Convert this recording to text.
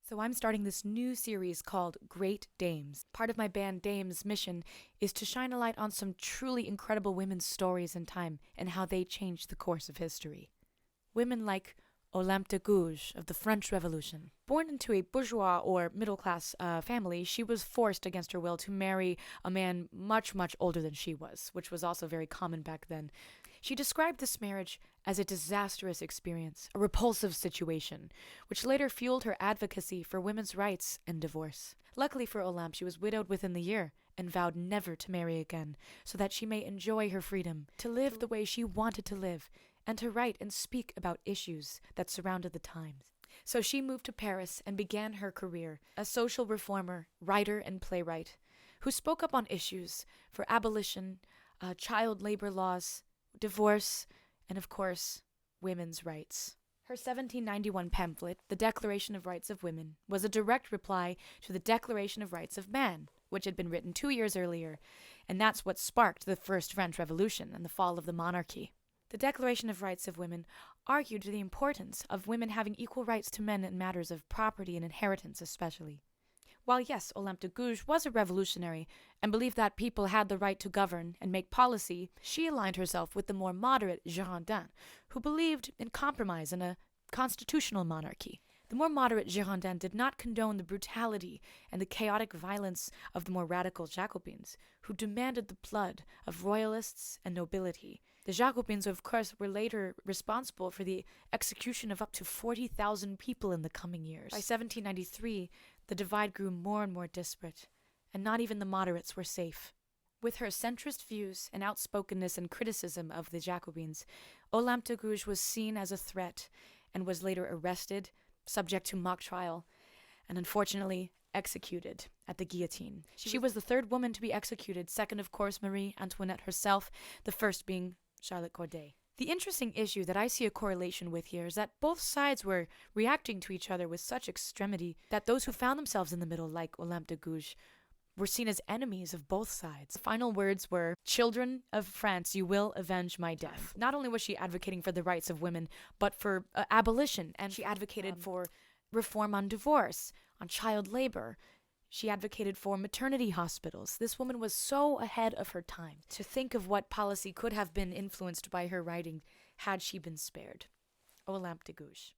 So I'm starting this new series called Great Dames. Part of my band Dames' mission is to shine a light on some truly incredible women's stories in time and how they changed the course of history. Women like Olympe de Gouges of the French Revolution. Born into a bourgeois or middle-class family, she was forced against her will to marry a man much, much older than she was, which was also very common back then. She described this marriage as a disastrous experience, a repulsive situation, which later fueled her advocacy for women's rights and divorce. Luckily for Olympe, she was widowed within the year and vowed never to marry again, so that she may enjoy her freedom, to live the way she wanted to live, and to write and speak about issues that surrounded the times. So she moved to Paris and began her career, a social reformer, writer, and playwright, who spoke up on issues for abolition, child labor laws, divorce, and of course, women's rights. Her 1791 pamphlet, The Declaration of Rights of Women, was a direct reply to the Declaration of Rights of Man, which had been written 2 years earlier, and that's what sparked the First French Revolution and the fall of the monarchy. The Declaration of Rights of Women argued the importance of women having equal rights to men in matters of property and inheritance especially. While yes, Olympe de Gouges was a revolutionary and believed that people had the right to govern and make policy, she aligned herself with the more moderate Girondins, who believed in compromise and a constitutional monarchy. The more moderate Girondins did not condone the brutality and the chaotic violence of the more radical Jacobins, who demanded the blood of royalists and nobility. The Jacobins, of course, were later responsible for the execution of up to 40,000 people in the coming years. By 1793, the divide grew more and more disparate, and not even the moderates were safe. With her centrist views and outspokenness and criticism of the Jacobins, Olympe de Gouges was seen as a threat and was later arrested, subject to mock trial, and unfortunately executed at the guillotine. She was the third woman to be executed, second, of course, Marie Antoinette herself, the first being Charlotte Corday. The interesting issue that I see a correlation with here is that both sides were reacting to each other with such extremity that those who found themselves in the middle, like Olympe de Gouges, were seen as enemies of both sides. The final words were, "Children of France, you will avenge my death." Not only was she advocating for the rights of women, but for abolition, and she advocated for reform on divorce, on child labor. She advocated for maternity hospitals. This woman was so ahead of her time. To think of what policy could have been influenced by her writing had she been spared. Olympe de Gouges.